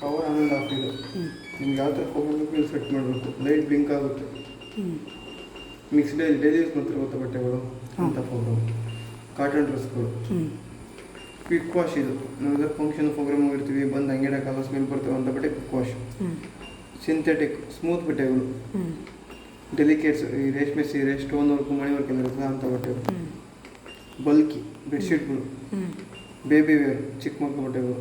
Power on and of ಇದು. ನಿಮ್ಗೆ ಯಾವ ಥರ ಫೋನ್ ಸೆಟ್ ಮಾಡಬೇಕು. ಲೈಟ್ ಬ್ಲಿಂಕ್ ಆಗುತ್ತೆ. ಮಿಕ್ಸ್ ಡೈಲಿ ಯೂಸ್ ಮಾಡ್ತಾರೆ ಗೊತ್ತಾ ಬಟ್ಟೆಗಳು ಅಂತ ಪ್ರೋಗ್ರಾಮ್. ಕಾಟನ್ ಡ್ರೆಸ್ಗಳು. ಕ್ವಿಕ್ ವಾಶ್ ಇದು. ನಾವು ಫಂಕ್ಷನ್ ಪ್ರೋಗ್ರಾಮ್ ಹೋಗಿರ್ತೀವಿ, ಬಂದು ಹಂಗೆ ಕಾಲ ಸ್ಮೆಲ್ ಬರ್ತವೆ ಅಂತ ಬಟ್ಟೆ ಕ್ವಿಕ್ ವಾಶ್. ಸಿಂಥೆಟಿಕ್ ಸ್ಮೂತ್ ಬಟ್ಟೆಗಳು. ಡೆಲಿಕೇಟ್ಸ್ ಈ ರೇಷ್ಮೆ ಸೀರೆ, ಸ್ಟೋನ್ ವರ್ಕು, ಮಣಿ ವರ್ಕ್ ಎಲ್ಲ ಇರ್ತದೆ ಅಂಥ ಬಟ್ಟೆಗಳು. ಬಲ್ಕಿ ಬೆಡ್ಶೀಟ್ಗಳು. ಬೇಬಿ ವೇರ್ ಚಿಕ್ಕ ಮಕ್ಕಳು ಬಟ್ಟೆಗಳು.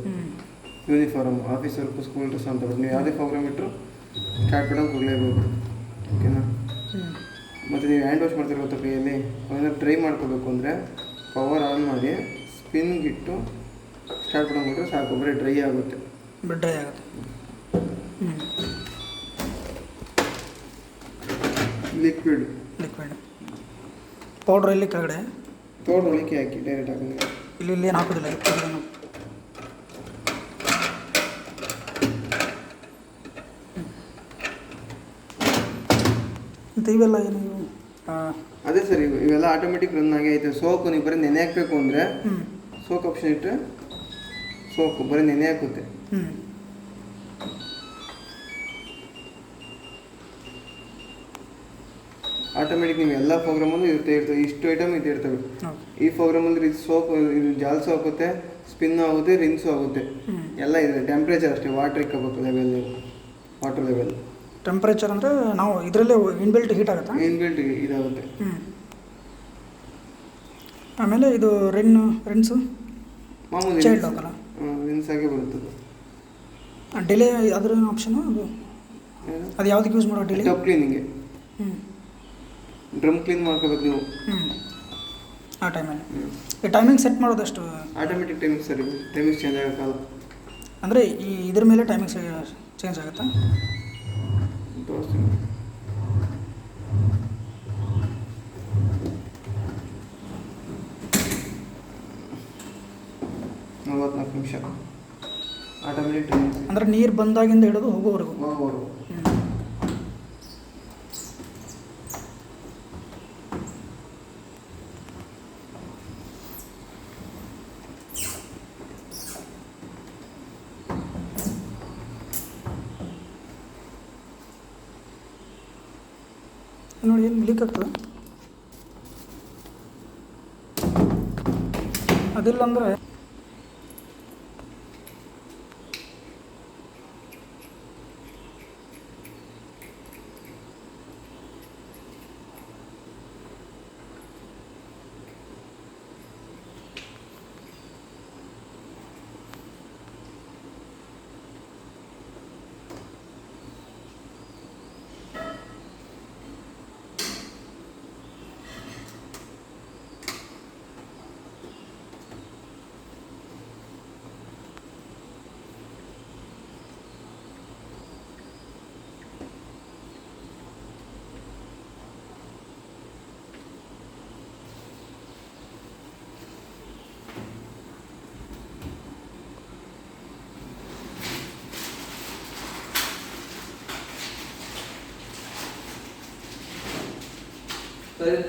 Uniform office work, school dress ಅಂತ ಬಟ್ಟೆ. ನೀವು ಯಾವುದೇ ಪ್ರೋಗ್ರಾಮ್ ಇಟ್ಟರು ಸ್ಟಾರ್ಟ್ ಮಾಡೋದು ಕೊಡಲೇಬೇಕು. ಓಕೆನಾ. ಮತ್ತು ನೀವು ಹ್ಯಾಂಡ್ ವಾಶ್ ಮಾಡ್ತಿರೋ ಗೊತ್ತಾ ಕೈಯಲ್ಲಿ, ಅದನ್ನು ಡ್ರೈ ಮಾಡ್ಕೋಬೇಕು ಅಂದರೆ ಪವರ್ ಆನ್ ಮಾಡಿ ಸ್ಪಿನ್ಗಿಟ್ಟು ಸ್ಟಾರ್ಟ್ ಮಾಡ್ಕೊಂಡ್ರೆ ಸಾಕು, ಬರೀ ಡ್ರೈ ಆಗುತ್ತೆ. ಡ್ರೈ ಆಗುತ್ತೆ. ಲಿಕ್ವಿಡ್ ಪೌಡ್ರ್ ಇಲ್ಲಿ ಕೆಳಗಡೆ ಪೌಡ್ರ್ ಒಳಕ್ಕೆ ಹಾಕಿ ಡೈರೆಕ್ಟ್ ಹಾಕಿದ್ರೆ ಇಲ್ಲಿ ಏನು ಹಾಕೋದಿಲ್ಲ. ಮತ್ತು ಇವೆಲ್ಲ ಏನು ಅದೇ ಸರ್, ಇವೆಲ್ಲ ಆಟೋಮೆಟಿಕ್ ರನ್ ಆಗಿ ಐತೆ. ಸೋಕು ನೀವು ಬರೀ ನೆನೆ ಹಾಕಬೇಕು ಅಂದರೆ ಸೋಕ್ ಆಪ್ಷನ್ ಇಟ್ಟರೆ ಸೋಕು ಬರೀ ನೆನೆ ಹಾಕುತ್ತೆ. ಆಟೋಮೆಟಿಕ್ ನೀವು ಎಲ್ಲ ಪ್ರೋಗ್ರಾಮಲ್ಲೂ ಇರ್ತವೆ. ಇಷ್ಟು ಐಟಮ್ ಇದು ಇರ್ತವೆ. ಈ ಪ್ರೋಗ್ರಾಮಲ್ಲಿ ಇದು ಸೋಪ್, ಇದು ಜಾಲ್ಸು ಆಗುತ್ತೆ, ಸ್ಪಿನ್ ಆಗುತ್ತೆ, ರಿನ್ಸು ಆಗುತ್ತೆ. ಎಲ್ಲ ಇದೆ. ಟೆಂಪ್ರೇಚರ್ ಅಷ್ಟೇ, ವಾಟರ್ ಇಕ್ಕಬೇಕು ಲೆವೆಲ್, ವಾಟರ್ ಲೆವೆಲ್. ಟೆಂಪ್ರೇಚರ್ ಅಂದರೆ ನಾವು ಇದರಲ್ಲೇ ಇನ್ಬಿಲ್ಟ್ ಹೀಟ್ ಆಗುತ್ತಾ? ಇನ್ಬಿಲ್ಟ್ ಇದಾಗುತ್ತೆ. ಆಮೇಲೆ ಇದು ರಿನ್ಸು ಮಾಮೂಲಿ ಚೈಲ್ಡ್ ಲಾಕಲ್ಲ, ರಿನ್ಸ್ ಆಗೇ ಬರುತ್ತದೆ. ಡಿಲೇ ಅದ್ರ ಆಪ್ಷನು ಅದು ಯಾವುದಕ್ಕೆ ಯೂಸ್ ಮಾಡೋ? ಡಿಲೇ ಟಪ್ ಕ್ಲೀನಿಂಗೆ. ಡ್ರಮ್ ಕ್ಲೀನ್ ಮಾಡ್ಕೋಬೇಕು ನೀವು ಆ ಟೈಮಲ್ಲಿ. ಈ ಟೈಮಿಂಗ್ ಸೆಟ್ ಮಾಡೋದಷ್ಟು ಆಟೋಮೆಟಿಕ್ ಟೈಮಿಂಗ್ ಸರ್. ಇದು ಟೈಮಿಂಗ್ ಚೇಂಜ್ ಆಗೋಕ್ಕಲ್ಲ. ಅಂದರೆ ಈ ಇದ್ರ ಮೇಲೆ ಟೈಮಿಂಗ್ ಚೇಂಜ್ ಆಗುತ್ತಾ? ತೋರಿಸ್ತೀನಿ. 44 ನಿಮಿಷ ಆಟೋಮೆಟಿಕ್ ಟೈಮಿಂಗ್. ಅಂದರೆ ನೀರು ಬಂದಾಗಿಂದ ಹಿಡಿದು ಹೋಗೋವರೆಗೂ. ನೋಡಿ ಏನು ಲೀಕ್ ಆಗ್ತದೆ. ಅದಿಲ್ಲ ಅಂದರೆ